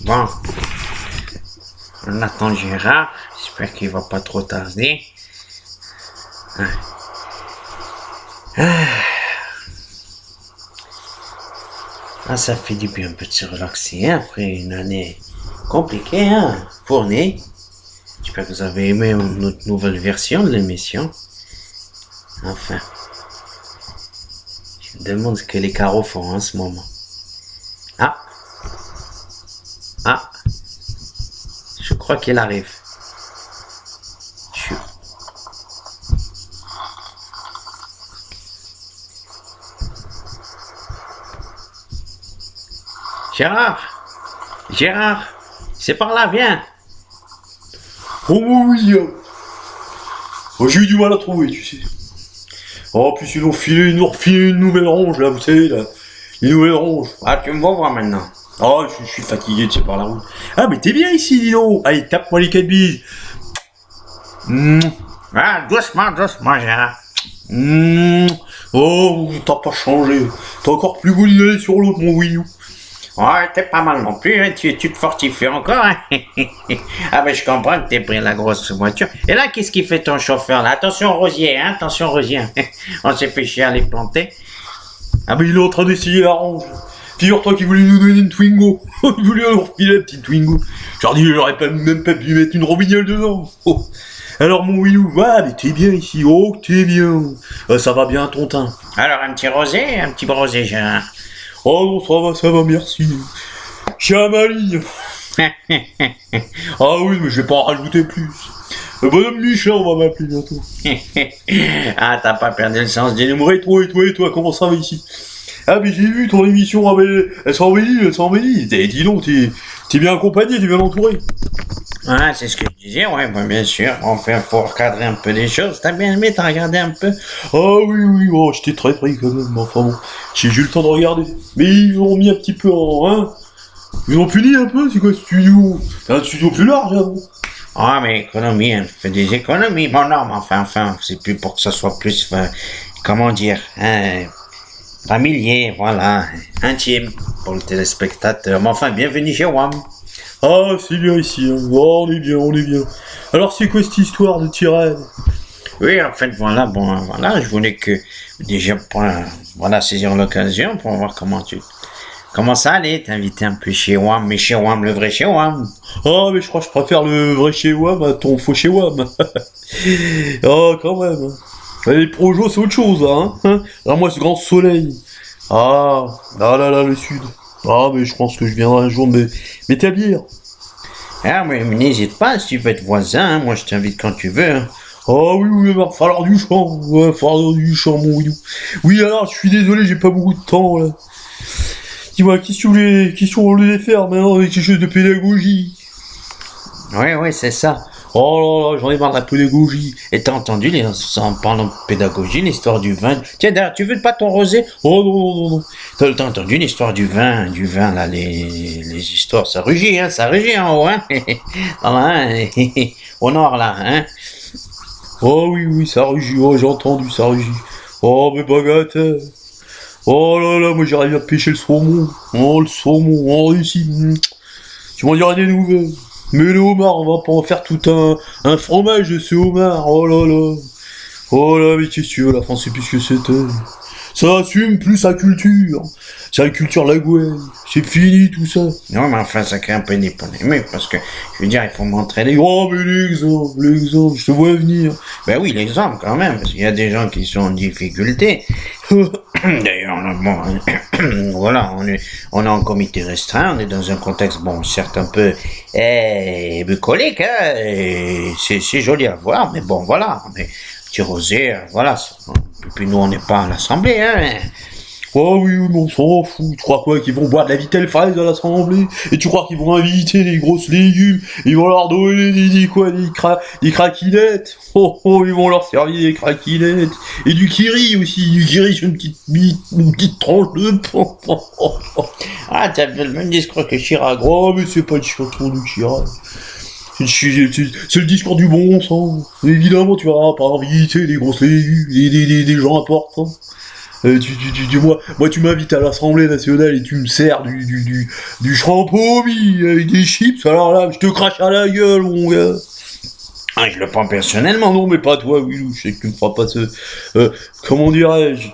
Bon, on attend Gérard. J'espère qu'il va pas trop tarder. Ah. Ah, ça fait du bien un peu de se relaxer hein, après une année compliquée, hein, fournie. J'espère que vous avez aimé notre nouvelle version de l'émission. Enfin, je me demande ce que les carreaux font en ce moment. Ah, je crois qu'il arrive. Gérard, c'est par là, viens. Oh oui, oh, j'ai eu du mal à trouver, tu sais. Oh, puis ils nous refilé une nouvelle ronge, là, vous savez, là. Une nouvelle ronge. Ah, tu me vois voir maintenant. Oh, je suis fatigué, tu sais, par la route. Ah, mais t'es bien ici, dis donc. Allez, tape-moi les 4 bises. Ah, doucement, Gérard. Oh, t'as pas changé. T'es encore plus beau d'aller sur l'autre, mon Wii U. Ouais, t'es pas mal non plus, hein. Tu te fortifies encore, hein. Ah ben je comprends que t'es pris la grosse voiture. Et là, qu'est-ce qu'il fait ton chauffeur là? Attention Rosier, hein, attention Rosier. On s'est fait chier à les planter. Ah ben il est en train d'essayer la ronge. Figure-toi qu'il voulait nous donner une Twingo. Il voulait nous refiler la petite Twingo. Je leur dis, j'aurais même pas pu mettre une robignole dedans. Oh. Alors mon Wii U, ouais, mais t'es bien ici. Oh, t'es bien. Ça va bien ton teint. Alors un petit rosé, Gérard. Oh non, ça va, merci. J'ai à ma ligne. Ah oui, mais je vais pas en rajouter plus. Le bonhomme Michel, on va m'appeler bientôt. Ah, t'as pas perdu le sens du numéro. Et toi, comment ça va ici? Ah, mais j'ai vu ton émission, ah, mais elle s'embellit. Dis donc, t'es bien accompagné, t'es bien entouré. Ah, c'est ce que je disais, ouais, bah, bien sûr. Enfin, faut recadrer un peu les choses. T'as bien aimé, t'as regardé un peu? Ah oui, oh, j'étais très pris quand même, enfin bon. J'ai eu le temps de regarder. Mais ils ont mis un petit peu en, hein. Ils ont puni un peu, c'est quoi ce studio? C'est un studio plus large, là, bon. Ah, mais économie, elle fait des économies. Bon, non, mais enfin, c'est plus pour que ça soit plus, comment dire, hein, familier, voilà, intime pour le téléspectateur. Mais enfin, bienvenue chez WAM. Ah, c'est bien ici, hein. Oh, on est bien. Alors, c'est quoi cette histoire de tirade? Oui, en fait, voilà, je voulais que, déjà, saisir l'occasion pour voir comment ça allait, t'inviter un peu chez WAM, mais chez WAM, le vrai chez WAM. Ah, mais je crois que je préfère le vrai chez WAM à ton faux chez WAM. Oh, quand même. Les projos, c'est autre chose, hein. Alors, moi, ce grand soleil. Ah, là, le sud. Ah, mais je pense que je viendrai un jour m'établir. Ah, mais n'hésite pas, si tu veux être voisin, hein, moi je t'invite quand tu veux. Hein. Ah oui, il va falloir du champ. Ouais, falloir du champ, mon Wii U. Oui, alors, je suis désolé, j'ai pas beaucoup de temps, là. Dis-moi, qu'est-ce qu'on voulait faire maintenant avec quelque chose de pédagogie? Oui, c'est ça. Oh là là, j'en ai marre de la pédagogie. Et t'as entendu, en parlant de pédagogie, l'histoire du vin. Tiens, d'ailleurs, tu veux pas ton rosé? Oh non. T'as entendu l'histoire du vin, là, les histoires, ça rugit en haut, hein. Hein, au nord, là, hein. Oh oui, ça rugit, oh, j'ai entendu, ça rugit. Oh, mais bagatelle. Oh là, moi j'arrive à pêcher le saumon. Oh, le saumon, on réussit. Tu m'en diras des nouvelles. Mais le homard, on va pas en faire tout un fromage de ce homard. Oh là. Oh là, mais qu'est-ce que tu veux, la France, c'est plus ce que c'était. Ça assume plus sa culture. C'est la culture lagouenne. C'est fini tout ça. Non, mais enfin, ça crée un peu des polémiques, parce que, je veux dire, il faut montrer les... Oh, mais l'exemple, je te vois venir. Ben oui, l'exemple quand même, parce qu'il y a des gens qui sont en difficulté. D'ailleurs, bon, voilà, on est en comité restreint, on est dans un contexte, bon, certes un peu bucolique, hein, et c'est joli à voir, mais bon, voilà, mais petit rosé, voilà, et puis nous on n'est pas à l'Assemblée, hein. Oh oui, mais on s'en fout. Tu crois quoi, qu'ils vont boire de la vitelle fraise à l'Assemblée? Et tu crois qu'ils vont inviter les grosses légumes? Ils vont leur donner des craquinettes? Oh, ils vont leur servir des craquinettes. Et du kiri aussi. Du kiri sur une petite tranche de pain. Ah, t'as le même discours que Chirac. Oh, mais c'est pas le discours de Chirac. C'est le discours du bon sens. Évidemment, tu vas pas inviter des grosses légumes, des gens importants. Moi, tu m'invites à l'Assemblée nationale et tu me sers du champomis avec des chips, alors là, je te crache à la gueule, mon gars. Ah, je le prends personnellement. Non, mais pas toi, Willou, je sais que tu me feras pas ce... comment dirais-je,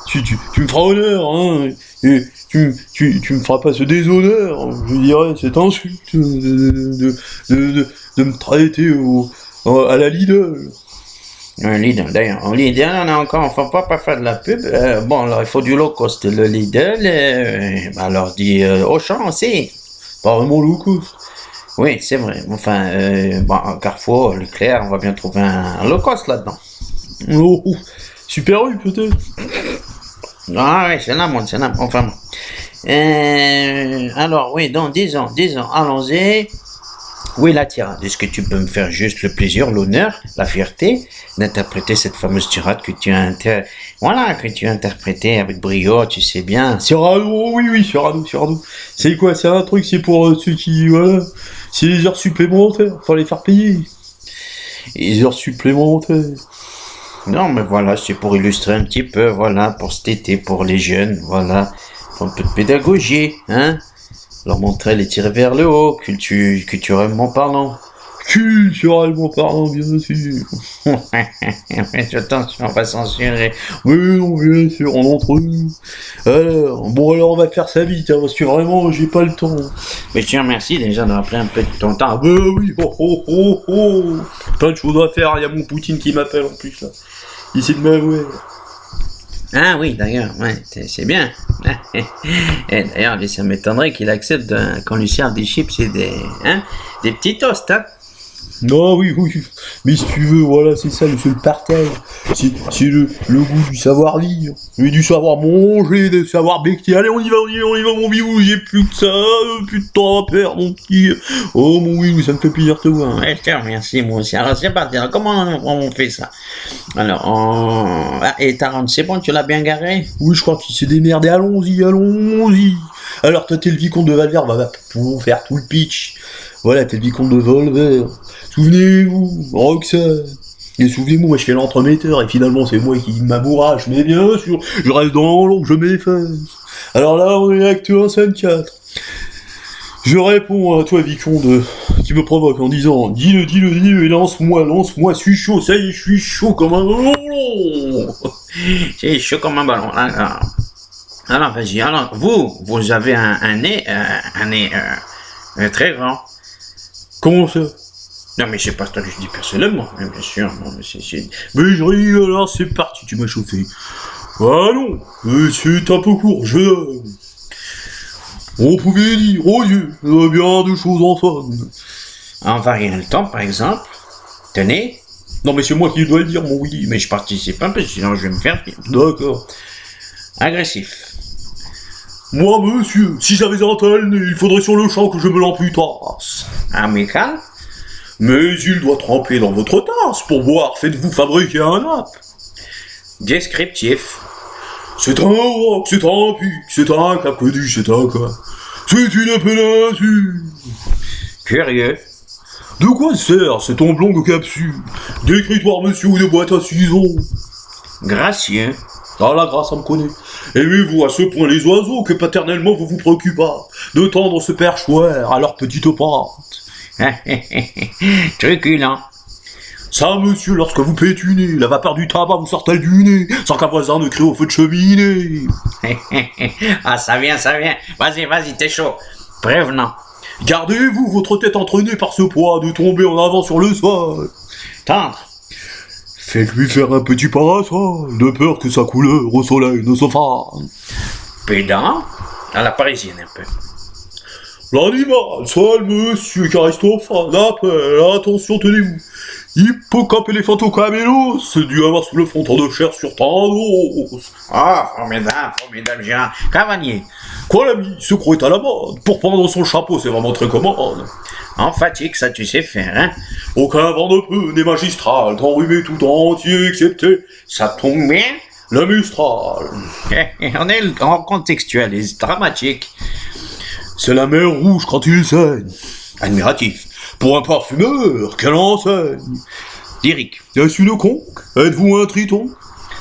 tu me feras honneur, hein, et tu me feras pas ce déshonneur, je dirais, cette insulte de me traiter à la Lidl. Un Lidl, d'ailleurs. Un Lidl, on a encore, on ne va pas faire de la pub. Bon, alors, il faut du low cost. Le Lidl, alors, dit Auchan aussi. Pas vraiment low cost. Oui, c'est vrai. Enfin, bon, Carrefour, Leclerc, on va bien trouver un low cost là-dedans. Oh, Super U, peut-être. Ah oui, c'est la mode, c'est la mode. Enfin, alors, oui, donc, disons, allons-y. Oui, la tirade. Est-ce que tu peux me faire juste le plaisir, l'honneur, la fierté d'interpréter cette fameuse tirade que tu as interprétée avec brio, tu sais bien. Cyrano, oui, Cyrano. C'est quoi, c'est un truc, c'est pour ceux qui, voilà, c'est les heures supplémentaires, faut les faire payer. Les heures supplémentaires. Non, mais voilà, c'est pour illustrer un petit peu, voilà, pour cet été, pour les jeunes, voilà. Faut un peu de pédagogie, hein. Leur montrer les tirer vers le haut, culturellement parlant. Culturellement parlant, bien sûr. Attention, on va censurer. Mais non, bien sûr, on entre nous. Alors, on va faire ça vite, hein, parce que vraiment, j'ai pas le temps. Mais je te remercie déjà d'avoir pris un peu de ton temps. Ah bah oui, plein de choses à faire, il y a mon Poutine qui m'appelle en plus, là. Il essaie de m'avouer. Ah oui, d'ailleurs, ouais, c'est bien. Et d'ailleurs, ça m'étonnerait qu'il accepte qu'on lui serve des chips et des petits toasts, hein. Non, oui. Mais si tu veux, voilà, c'est ça, c'est le partage. C'est le goût du savoir vivre. Et du savoir manger, du savoir becter. Allez, on y va, mon Willou, j'ai plus que ça, plus de temps à perdre, mon petit. Oh, mon Willou, ça me fait plaisir de te voir. Ouais, je te remercie, moi aussi. Alors, c'est parti. Alors, comment on fait ça? Alors, et Tarente, c'est bon, tu l'as bien garé? Oui, je crois qu'il s'est démerdé. Allons-y. Alors, toi, t'es le vicomte de Valverde, va pour faire tout le pitch. Voilà, t'es le vicomte de Valverde. Souvenez-vous, Roxane. Et souvenez-moi, moi je fais l'entremetteur et finalement c'est moi qui m'amourache. Mais bien sûr, je reste dans l'ombre, je m'efface. Alors là, on est acte 1, scène 4. Je réponds à toi, vicomte, qui me provoque en disant dis-le, et lance-moi, suis chaud, ça y est, je suis chaud comme un ballon. C'est chaud comme un ballon. Alors, vas-y. Alors, vous avez un nez très grand. Comment ça? Non, mais c'est pas ça que je dis personnellement, mais bien sûr. Non, mais Mais je rigole, alors c'est parti, tu m'as chauffé. Ah non, c'est un peu court, je donne. On pouvait dire, oh Dieu, il y a bien deux choses ensemble. En variant le temps, par exemple. Tenez. Non, mais c'est moi qui dois le dire, mon Willy. Mais je participe un peu, sinon je vais me faire pire. D'accord. Agressif. Moi, monsieur, si j'avais un tel nez, il faudrait sur le champ que je me l'amputasse. Amical. Mais il doit tremper dans votre tasse pour boire. Faites-vous fabriquer un nappe. Descriptif. C'est un roc, c'est un pic, c'est un cap que dis, c'est un cas. C'est une péninsule. Curieux. De quoi sert cette oblongue capsule? D'écritoire, monsieur, ou de boîte à ciseaux? Gracieux. Ah, la grâce, ça me connaît. Aimez-vous à ce point les oiseaux que paternellement vous vous préoccupez de tendre ce perchoir à leur petite patte? Truculent. Ça, monsieur, lorsque vous pétunez, la vapeur du tabac vous sort-elle du nez, sans qu'un voisin ne crie au feu de cheminée? Ah, ça vient. Vas-y, t'es chaud. Prévenant. Gardez-vous votre tête entraînée par ce poids de tomber en avant sur le sol. Tendre. Faites-lui faire un petit parasol, de peur que sa couleur au soleil ne se fane. Pédant. À la parisienne, un peu. L'animal, seul monsieur qu'Aristophane appelle, attention, tenez-vous. Hippocampe éléphantocamélos, c'est dû avoir sous le fronton de chair sur tant d'os. Ah, formidable, Gérard. Cavalier. Quoi, l'ami, ce croc est à la mode. Pour prendre son chapeau, c'est vraiment très commode. Emphatique, ça tu sais faire, hein. Aucun vent de peu n'est magistral, t'enrhumé tout entier, excepté. Ça tombe bien. Le Mistral. On est en contextualise, dramatique. C'est la mer rouge quand il saigne. Admiratif. Pour un parfumeur, quelle enseigne. Lyrique. Est-ce une conque? Êtes-vous un triton?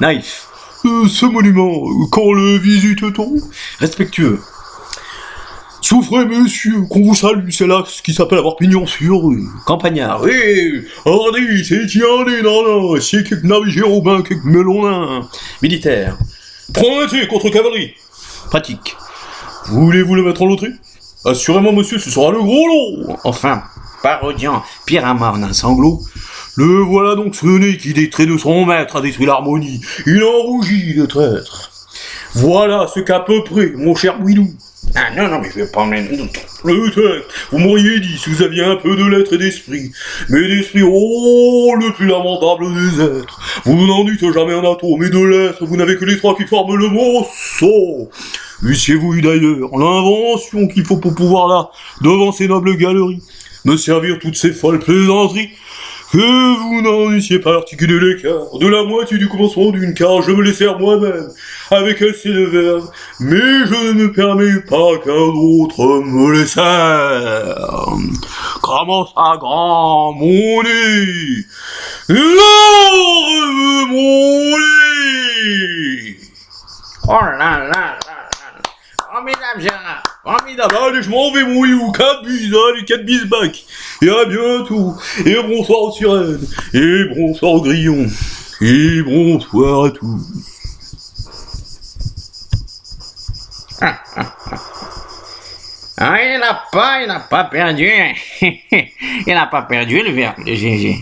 Naïf. Ce monument, quand le visite-t-on? Respectueux. Souffrez, monsieur, qu'on vous salue, c'est là ce qui s'appelle avoir pignon sur rue. Campagnard. Oui, hardi, c'est tiendé, non, c'est quelques navires jérômes, quelques melons. Militaire. Promettez contre cavalerie. Pratique. Voulez-vous le mettre en loterie? Assurément, monsieur, ce sera le gros lot. Enfin, parodiant Pyramar d'un sanglot. Le voilà donc ce nez qui, des traits de son maître, a détruit l'harmonie. Il en rougit, le traître. Voilà ce qu'à peu près, mon cher Bouilou. Ah non, mais je vais pas me... Le texte, vous m'auriez dit si vous aviez un peu de lettres et d'esprit. Mais d'esprit, oh, le plus lamentable des êtres. Vous n'en dites jamais un atome, et de lettres, vous n'avez que les trois qui forment le mot sot. Eussiez-vous eu d'ailleurs l'invention qu'il faut pour pouvoir là, devant ces nobles galeries, me servir toutes ces folles plaisanteries, que vous n'en eussiez pas articulé l'écart de la moitié du commencement d'une, car je me les sers moi-même, avec assez de verve, mais je ne permets pas qu'un autre me les serre. Comment ça, grand, mon nez? Mon nez! Oh là là. Formidable, Gérard. Formidable. Allez, je m'en vais, mon you. 4 bis, allez, 4 bis back. Et à bientôt. Et bonsoir aux sirènes. Et bonsoir aux grillons. Et bonsoir à tous. Ah, il n'a pas perdu. Il n'a pas perdu le verbe de GG.